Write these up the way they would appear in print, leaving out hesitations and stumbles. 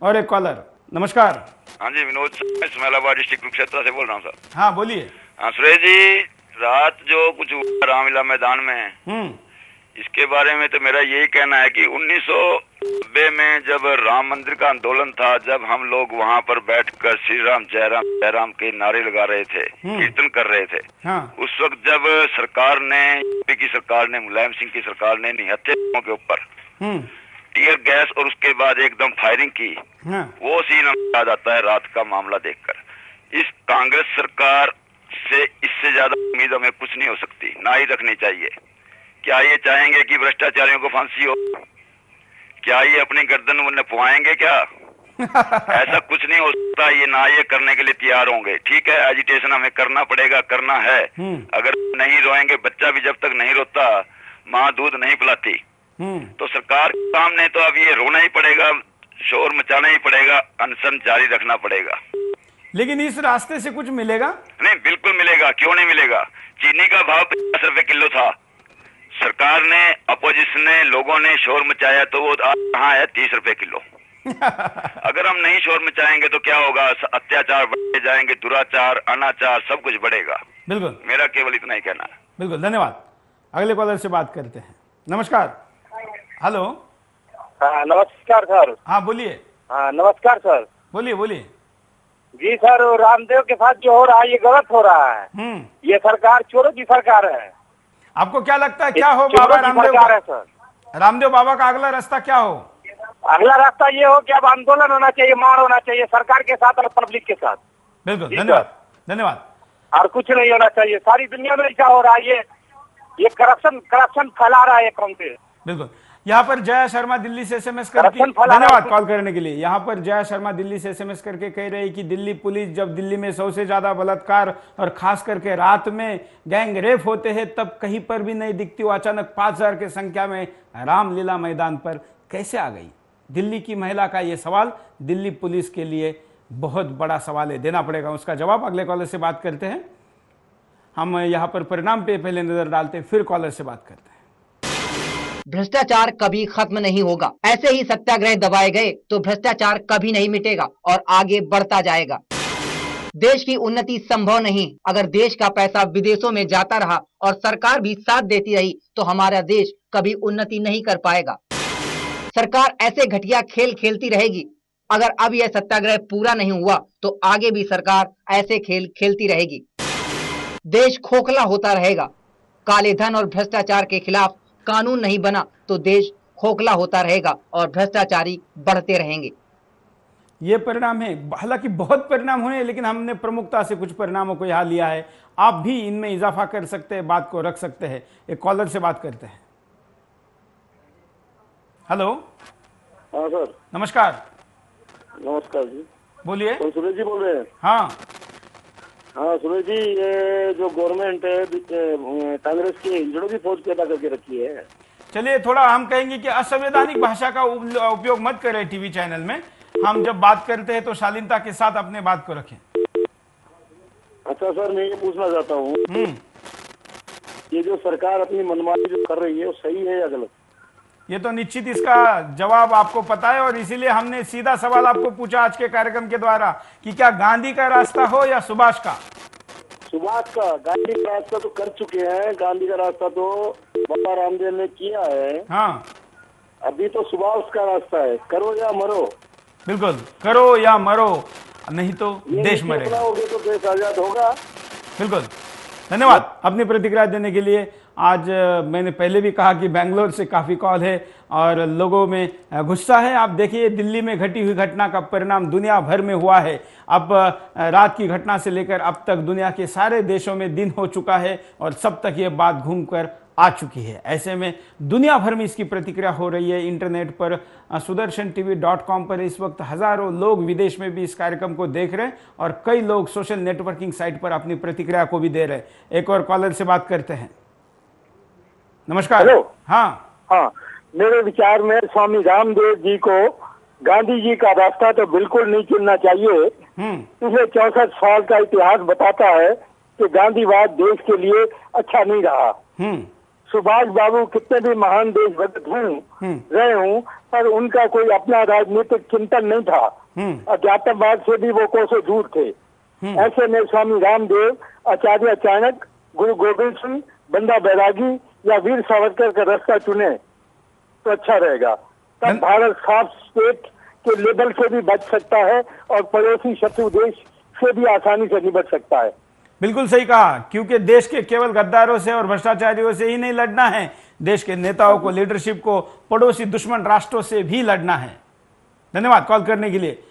और एक कॉलर। नमस्कार। हाँ जी, विनोद इस्माइलाबाद डिस्ट्रिक्ट कुरुक्षेत्र से बोल रहा हूँ सर। हाँ बोलिए। हाँ सुरेश जी, रात जो कुछ हुआ रामलीला मैदान में, इसके बारे में तो मेरा यही कहना है कि 1990 में जब राम मंदिर का आंदोलन था, जब हम लोग वहाँ पर बैठकर श्री राम जय राम के नारे लगा रहे थे, कीर्तन कर रहे थे, उस वक्त जब सरकार ने, यूपी की सरकार ने, मुलायम सिंह की सरकार ने निहत्थे के ऊपर टीयर गैस और उसके बाद एकदम फायरिंग की, वो सीन हमें याद आता है रात का मामला देखकर। इस कांग्रेस सरकार से इससे ज्यादा उम्मीद हमें कुछ नहीं हो सकती, ना ही रखनी चाहिए। क्या ये चाहेंगे कि भ्रष्टाचारियों को फांसी हो? क्या ये अपनी गर्दन नपवाएंगे क्या? ऐसा कुछ नहीं हो सकता। ये ना ये करने के लिए तैयार होंगे। ठीक है, एजिटेशन हमें करना पड़ेगा, करना है। अगर नहीं रोएंगे, बच्चा भी जब तक नहीं रोता माँ दूध नहीं पिलाती, तो सरकार के सामने तो अब ये रोना ही पड़ेगा, शोर मचाना ही पड़ेगा, अनशन जारी रखना पड़ेगा। लेकिन इस रास्ते से कुछ मिलेगा? नहीं, बिल्कुल मिलेगा। क्यों नहीं मिलेगा? चीनी का भाव 50 रुपए किलो था, सरकार ने, अपोजिशन ने, लोगों ने शोर मचाया, तो वो कहाँ है 30 रुपए किलो। अगर हम नहीं शोर मचाएंगे तो क्या होगा? अत्याचार बढ़ते जाएंगे, दुराचार, अनाचार, सब कुछ बढ़ेगा। बिल्कुल, मेरा केवल इतना ही कहना है। बिल्कुल, धन्यवाद। अगले कॉलर से बात करते हैं। नमस्कार। हेलो। हाँ नमस्कार सर। हाँ बोलिए। हाँ नमस्कार सर। बोलिए बोलिए। जी सर, रामदेव के साथ जो हो रहा है ये गलत हो रहा है। ये सरकार चोरों की सरकार है। आपको क्या लगता है क्या हो बाबा रामदेव का? सर रामदेव बाबा का अगला रास्ता क्या हो? अगला रास्ता ये हो कि अब आंदोलन होना चाहिए, मार होना चाहिए सरकार के साथ और पब्लिक के साथ। बिल्कुल, धन्यवाद धन्यवाद। और कुछ नहीं होना चाहिए। सारी दुनिया में क्या हो रहा है, ये करप्शन फैला रहा है कौन से। बिल्कुल। यहाँ पर जया शर्मा दिल्ली से एसएमएस करके, धन्यवाद कॉल करने के लिए। यहाँ पर जया शर्मा दिल्ली से एसएमएस करके कह रही कि दिल्ली पुलिस जब दिल्ली में 100 से ज्यादा बलात्कार और खास करके रात में गैंग रेप होते हैं तब कहीं पर भी नहीं दिखती, वो अचानक 5000 की संख्या में रामलीला मैदान पर कैसे आ गई? दिल्ली की महिला का ये सवाल दिल्ली पुलिस के लिए बहुत बड़ा सवाल है, देना पड़ेगा उसका जवाब। अगले कॉलर से बात करते हैं। हम यहाँ पर परिणाम पे पहले नजर डालते हैं, फिर कॉलर से बात करते हैं। भ्रष्टाचार कभी खत्म नहीं होगा। ऐसे ही सत्याग्रह दबाए गए तो भ्रष्टाचार कभी नहीं मिटेगा और आगे बढ़ता जाएगा। देश की उन्नति संभव नहीं अगर देश का पैसा विदेशों में जाता रहा और सरकार भी साथ देती रही तो हमारा देश कभी उन्नति नहीं कर पाएगा। सरकार ऐसे घटिया खेल खेलती रहेगी। अगर अब यह सत्याग्रह पूरा नहीं हुआ तो आगे भी सरकार ऐसे खेल खेलती रहेगी। देश खोखला होता रहेगा। काले धन और भ्रष्टाचार के खिलाफ कानून नहीं बना तो देश खोखला होता रहेगा और भ्रष्टाचारी बढ़ते रहेंगे। ये परिणाम है, हालांकि बहुत परिणाम हुए लेकिन हमने प्रमुखता से कुछ परिणामों को यहाँ लिया है। आप भी इनमें इजाफा कर सकते हैं, बात को रख सकते हैं। एक कॉलर से बात करते हैं। हेलो। हाँ सर। नमस्कार। नमस्कार जी, बोलिए। सुरेश जी बोल रहे हैं? हाँ हाँ सुरेश जी, ये जो गवर्नमेंट है कांग्रेस की हिजड़ों की फौज पैदा करके रखी है। चलिए, थोड़ा हम कहेंगे कि असंवैधानिक भाषा का उपयोग मत करें टीवी चैनल में। हम जब बात करते हैं तो शालीनता के साथ अपने बात को रखें। अच्छा सर, मैं ये पूछना चाहता हूँ, ये जो सरकार अपनी मनमानी जो कर रही है वो सही है या गलत? ये तो निश्चित इसका जवाब आपको पता है और इसीलिए हमने सीधा सवाल आपको पूछा आज के कार्यक्रम के द्वारा कि क्या गांधी का रास्ता हो या सुभाष का? सुभाष का। गांधी का रास्ता तो कर चुके हैं, गांधी का रास्ता तो बाबा रामदेव ने किया है। हाँ, अभी तो सुभाष का रास्ता है, करो या मरो। बिल्कुल, करो या मरो, नहीं तो देश मरेगा। तो देश आजाद होगा। बिल्कुल, धन्यवाद अपनी प्रतिक्रिया देने के लिए। आज मैंने पहले भी कहा कि बेंगलोर से काफ़ी कॉल है और लोगों में गुस्सा है। आप देखिए, दिल्ली में घटी हुई घटना का परिणाम दुनिया भर में हुआ है। अब रात की घटना से लेकर अब तक दुनिया के सारे देशों में दिन हो चुका है और सब तक ये बात घूमकर आ चुकी है। ऐसे में दुनिया भर में इसकी प्रतिक्रिया हो रही है। इंटरनेट पर sudarshan.tv.com पर इस वक्त हजारों लोग विदेश में भी इस कार्यक्रम को देख रहे हैं और कई लोग सोशल नेटवर्किंग साइट पर अपनी प्रतिक्रिया को भी दे रहे हैं। एक और कॉलर से बात करते हैं। नमस्कार। हेलो। हाँ, मेरे विचार में स्वामी रामदेव जी को गांधी जी का रास्ता तो बिल्कुल नहीं चुनना चाहिए। पिछले 64 साल का इतिहास बताता है कि गांधीवाद देश के लिए अच्छा नहीं रहा। सुभाष बाबू कितने भी महान देशभक्त रहे हूँ, पर उनका कोई अपना राजनीतिक चिंतन नहीं था। अध्यात्मवाद से भी वो कोसों दूर थे। ऐसे में स्वामी रामदेव, आचार्य चाणक्य, गुरु गोविंद सिंह, बंदा बैरागी या वीर सावरकर का रास्ता चुने तो अच्छा रहेगा। तब भारत साफ स्टेट के लेवल से भी बच सकता है और पड़ोसी शत्रु देश से भी आसानी से निपट सकता है। बिल्कुल सही कहा, क्योंकि देश के केवल गद्दारों से और भ्रष्टाचारियों से ही नहीं लड़ना है, देश के नेताओं को, लीडरशिप को पड़ोसी दुश्मन राष्ट्रों से भी लड़ना है। धन्यवाद कॉल करने के लिए।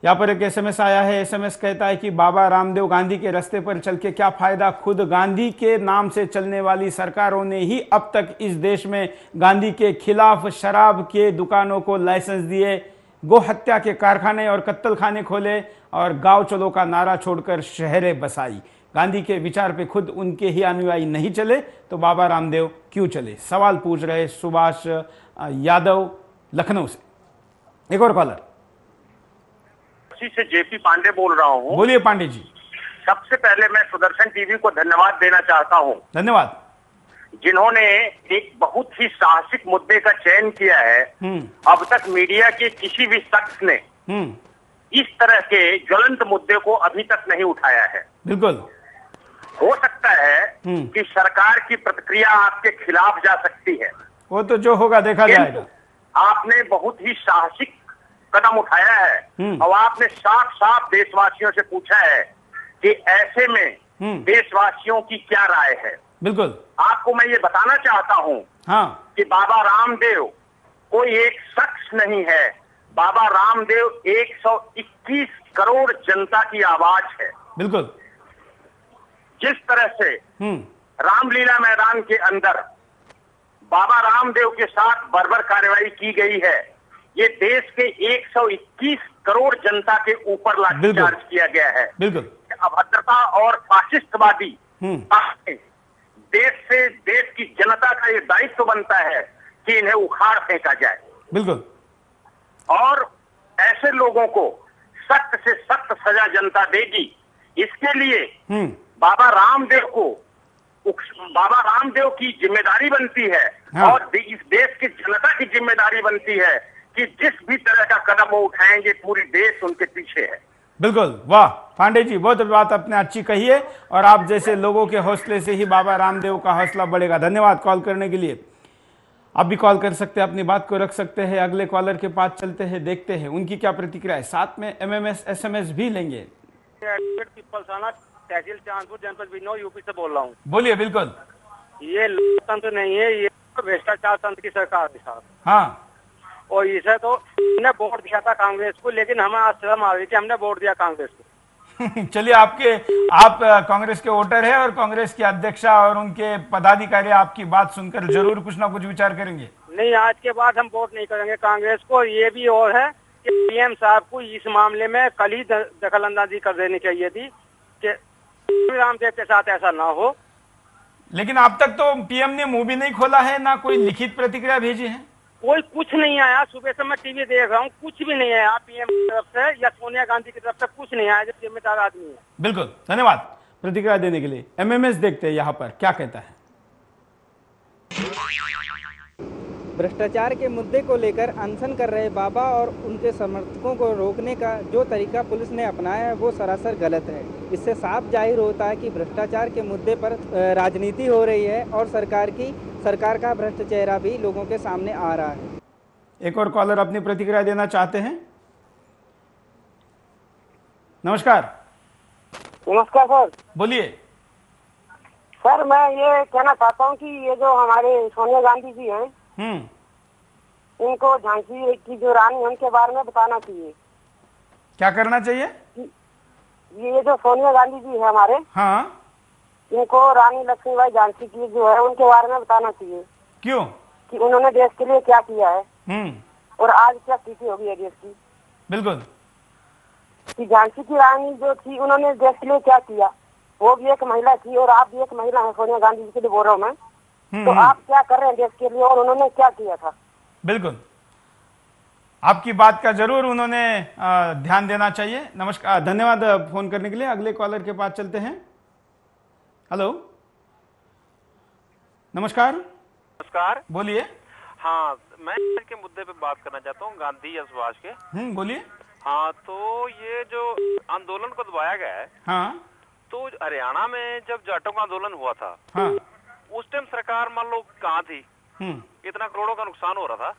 यहाँ पर एक एसएमएस आया है। एसएमएस कहता है कि बाबा रामदेव गांधी के रास्ते पर चल के क्या फायदा, खुद गांधी के नाम से चलने वाली सरकारों ने ही अब तक इस देश में गांधी के खिलाफ शराब के दुकानों को लाइसेंस दिए, गो हत्या के कारखाने और कत्ल खाने खोले और गांव चलो का नारा छोड़कर शहरें बसाई। गांधी के विचार पे खुद उनके ही अनुयायी नहीं चले तो बाबा रामदेव क्यों चले? सवाल पूछ रहे सुभाष यादव लखनऊ से। एक और कॉलर से जेपी पांडे बोल रहा हूँ। बोलिए पांडे जी। सबसे पहले मैं सुदर्शन टीवी को धन्यवाद देना चाहता हूँ। धन्यवाद। जिन्होंने एक बहुत ही साहसिक मुद्दे का चयन किया है। अब तक मीडिया के किसी भी शख्स ने इस तरह के ज्वलंत मुद्दे को अभी तक नहीं उठाया है। बिल्कुल हो सकता है कि सरकार की प्रतिक्रिया आपके खिलाफ जा सकती है, वो तो जो होगा देखा जाएगा। आपने बहुत ही साहसिक कदम उठाया है और आपने साफ साफ देशवासियों से पूछा है कि ऐसे में देशवासियों की क्या राय है। बिल्कुल आपको मैं ये बताना चाहता हूँ कि बाबा रामदेव कोई एक शख्स नहीं है। बाबा रामदेव 121 करोड़ जनता की आवाज है। बिल्कुल जिस तरह से रामलीला मैदान के अंदर बाबा रामदेव के साथ बर्बर कार्रवाई की गई है, ये देश के 121 करोड़ जनता के ऊपर लाठीचार्ज किया गया है। बिल्कुल अभद्रता और फाशिस्टवादी देश की जनता का ये दायित्व बनता है कि इन्हें उखाड़ फेंका जाए। बिल्कुल और ऐसे लोगों को सख्त से सख्त सजा जनता देगी। इसके लिए बाबा रामदेव की जिम्मेदारी बनती है और इस देश की जनता की जिम्मेदारी बनती है कि जिस भी तरह का कदम वो उठाएंगे पूरी देश उनके पीछे है। बिल्कुल, वाह पांडे जी, बहुत बात आपने अच्छी कही है और आप जैसे लोगों के हौसले से ही बाबा रामदेव का हौसला बढ़ेगा। धन्यवाद कॉल करने के लिए। आप भी कॉल कर सकते हैं, अपनी बात को रख सकते हैं। अगले कॉलर के पास चलते हैं, देखते हैं उनकी क्या प्रतिक्रिया है। साथ में एमएमएस एसएमएस भी लेंगे। तहसील चांदपुर, जनपद बिजनौर, यूपी से बोल रहा हूँ। बोलिए। बिल्कुल, ये लोकतंत्र नहीं है, ये भ्रष्टाचार तंत्र की सरकार है साहब। हाँ, और इसे तो हमने वोट दिया था कांग्रेस को, लेकिन हमें आज शर्म आ रही थी, हमने वोट दिया कांग्रेस को। चलिए, आप कांग्रेस के वोटर है और कांग्रेस की अध्यक्षा और उनके पदाधिकारी आपकी बात सुनकर जरूर कुछ ना कुछ विचार करेंगे। नहीं, आज के बाद हम वोट नहीं करेंगे कांग्रेस को। ये भी और है कि पीएम साहब को इस मामले में कल ही दखल अंदाजी कर देनी चाहिए थी कि रामदेव के साथ ऐसा ना हो। लेकिन अब तक तो पीएम ने मुंह भी नहीं खोला है, ना कोई लिखित प्रतिक्रिया भेजी है। कोई कुछ नहीं आया। सुबह से मैं टीवी देख रहा हूँ, कुछ भी नहीं आया पीएम की तरफ से या सोनिया गांधी की तरफ से, कुछ नहीं आया। जो जिम्मेदार आदमी है। बिल्कुल, धन्यवाद प्रतिक्रिया देने के लिए। एमएमएस देखते हैं यहाँ पर क्या कहता है। भ्रष्टाचार के मुद्दे को लेकर अनशन कर रहे बाबा और उनके समर्थकों को रोकने का जो तरीका पुलिस ने अपनाया है वो सरासर गलत है। इससे साफ जाहिर होता है कि भ्रष्टाचार के मुद्दे पर राजनीति हो रही है और सरकार का भ्रष्ट चेहरा भी लोगों के सामने आ रहा है। एक और कॉलर अपनी प्रतिक्रिया देना चाहते हैं। नमस्कार। नमस्कार सर। बोलिए। सर मैं ये कहना चाहता हूँ कि ये जो हमारे सोनिया गांधी जी हैं, इनको झांसी की जो रानी उनके बारे में बताना चाहिए। क्या करना चाहिए? ये जो सोनिया गांधी जी है हमारे, हाँ, इनको रानी लक्ष्मीबाई झांसी की जो है उनके बारे में बताना चाहिए। क्यों? कि उन्होंने देश के लिए क्या किया है और आज क्या स्थिति होगी है देश की। बिल्कुल। कि झांसी की रानी जो थी, उन्होंने देश के लिए क्या किया, वो भी एक महिला थी और आप भी एक महिला है। सोनिया गांधी जी के लिए बोल रहा हूँ मैं। तो आप क्या कर रहे हैं देश के लिए और उन्होंने क्या किया था? बिल्कुल, आपकी बात का जरूर उन्होंने ध्यान देना चाहिए। नमस्कार, धन्यवाद फोन करने के लिए। अगले कॉलर के पास चलते हैं। हेलो, नमस्कार। नमस्कार। बोलिए। हाँ, मैं के मुद्दे पे बात करना चाहता हूँ, गांधी या सुभाष के। बोलिए। हाँ, तो ये जो आंदोलन को दबाया गया है, हाँ, तो हरियाणा में जब जाटों का आंदोलन हुआ था, हाँ, उस टाइम सरकार मान लो कहाँ थी? इतना करोड़ों का नुकसान हो रहा था।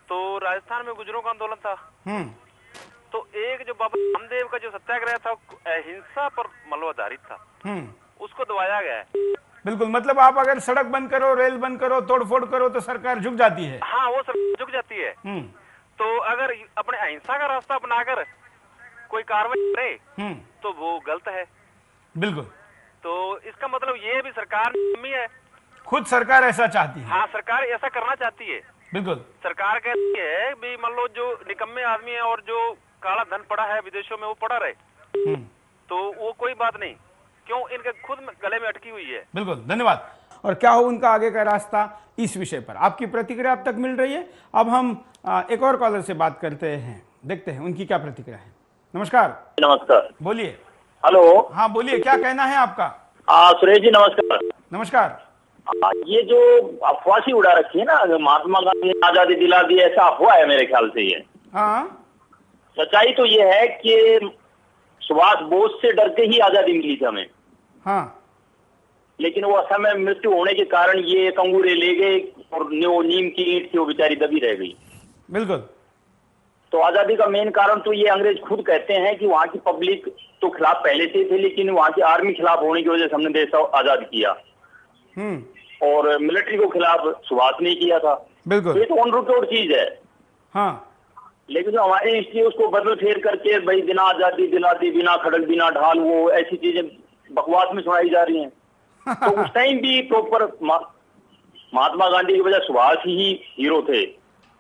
तो राजस्थान में गुजरों का आंदोलन था। तो एक जो बाबा रामदेव का जो सत्याग्रह था, अहिंसा पर मतलब आधारित था, उसको दबाया गया है। बिल्कुल, मतलब आप अगर सड़क बंद करो, रेल बंद करो, तोड़फोड़ करो तो सरकार झुक जाती है। हाँ, वो सरकार झुक जाती है। तो अगर अपने अहिंसा का रास्ता अपनाकर कोई कार्रवाई करे तो वो गलत है। बिल्कुल। तो इसका मतलब ये भी सरकार निकम्मी है। खुद सरकार ऐसा चाहती है। हाँ, सरकार ऐसा करना चाहती है। बिल्कुल। सरकार कहती है भी मान लो जो निकम्मे आदमी है और जो काला धन पड़ा है विदेशों में वो पड़ा रहे, तो वो कोई बात नहीं, क्यों इनके खुद गले में अटकी हुई है। बिल्कुल, धन्यवाद। और क्या हो उनका आगे का रास्ता, इस विषय पर आपकी प्रतिक्रिया अब तक मिल रही है। अब हम एक और कॉलर से बात करते हैं, देखते हैं उनकी क्या प्रतिक्रिया है। नमस्कार। नमस्कार। बोलिए। हेलो। हाँ बोलिए, क्या कहना है आपका? सुरेश जी नमस्कार। नमस्कार। ये जो अफवाह सी उड़ा रखी है ना, महात्मा गांधी ने आजादी दिला दी, ऐसा अफवाह है मेरे ख्याल से। ये सच्चाई तो ये है कि सुभाष बोस से डर के ही आजादी मिली थी हमें। हाँ। लेकिन वो असमय मृत्यु होने के कारण ये कंगूरे ले गए और नीम की ईंट थी वो बेचारी दबी रह गई। बिल्कुल। तो आजादी का मेन कारण तो ये अंग्रेज खुद कहते हैं कि वहाँ की पब्लिक तो खिलाफ पहले से थे, लेकिन वहाँ की आर्मी खिलाफ होने की वजह से हमने देश आजाद किया। और मिलिट्री को खिलाफ सुभाष ने किया था। बिल्कुल। ये तो ऑन रिकॉर्ड चीज है। हाँ। लेकिन जो हमारी हिस्ट्री उसको बदल फेर करके भाई बिना आजादी दिलाती, बिना खड़क, बिना ढाल, वो ऐसी चीजें बकवास में सुनाई जा रही हैं। तो उस टाइम भी प्रॉपर महात्मा गांधी की वजह सुभाष ही हीरो थे।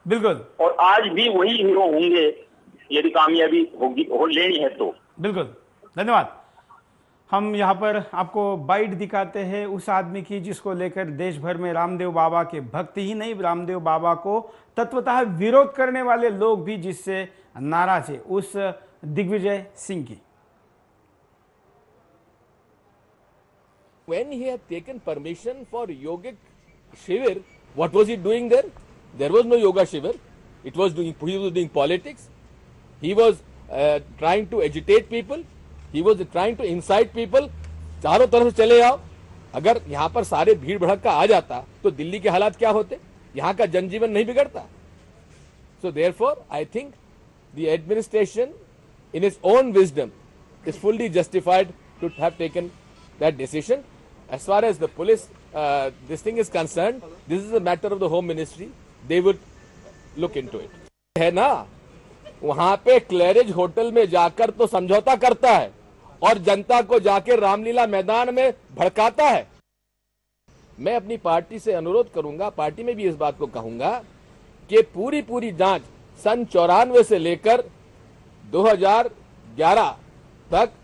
बिल्कुल। और आज भी वही हीरो होंगे यदि कामयाबी होगी लेनी है तो। बिल्कुल, धन्यवाद। हम यहाँ पर आपको बाइट दिखाते हैं उस आदमी की जिसको लेकर देश भर में रामदेव बाबा के भक्त ही नहीं, रामदेव बाबा को तत्वतः विरोध करने वाले लोग भी जिससे नाराज है, उस दिग्विजय सिंह की। When he had taken permission for yogic shivir, what was he doing there? There was no yoga shivir. He was doing politics. He was trying to agitate people. He was trying to incite people. चारों तरफ से चले आओ। अगर यहाँ पर सारे भीड़ भड़क का आ जाता तो दिल्ली के हालात क्या होते? यहाँ का जनजीवन नहीं बिगड़ता। So therefore, I think the administration, in its own wisdom, is fully justified to have taken that decision. As far as the police, this thing is concerned, this is a matter of the Home Ministry. They would look into it. है ना, वहां पे क्लैरिज hotel में जाकर तो समझौता करता है और जनता को जाके रामलीला मैदान में भड़काता है। मैं अपनी पार्टी से अनुरोध करूंगा, पार्टी में भी इस बात को कहूंगा कि पूरी जांच सन 94 से लेकर 2011 तक।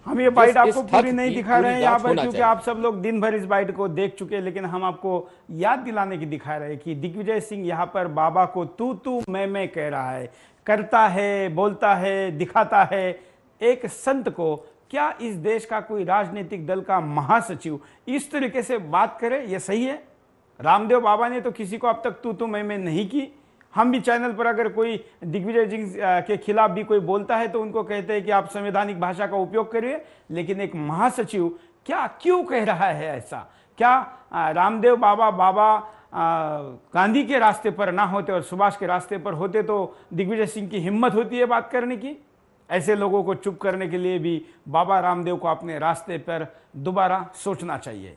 हम ये बाइट आपको पूरी नहीं दिखा रहे हैं यहाँ पर क्योंकि आप सब लोग दिन भर इस बाइट को देख चुके हैं, लेकिन हम आपको याद दिलाने की दिखा रहे हैं कि दिग्विजय सिंह यहाँ पर बाबा को तू मैं कह रहा है, करता है, बोलता है, दिखाता है एक संत को। क्या इस देश का कोई राजनीतिक दल का महासचिव इस तरीके से बात करे, ये सही है? रामदेव बाबा ने तो किसी को अब तक तू मैं नहीं की। हम भी चैनल पर अगर कोई दिग्विजय सिंह के खिलाफ भी कोई बोलता है तो उनको कहते हैं कि आप संवैधानिक भाषा का उपयोग करिए, लेकिन एक महासचिव क्या क्यों कह रहा है ऐसा? क्या रामदेव बाबा गांधी के रास्ते पर ना होते और सुभाष के रास्ते पर होते तो दिग्विजय सिंह की हिम्मत होती है बात करने की? ऐसे लोगों को चुप करने के लिए भी बाबा रामदेव को अपने रास्ते पर दोबारा सोचना चाहिए।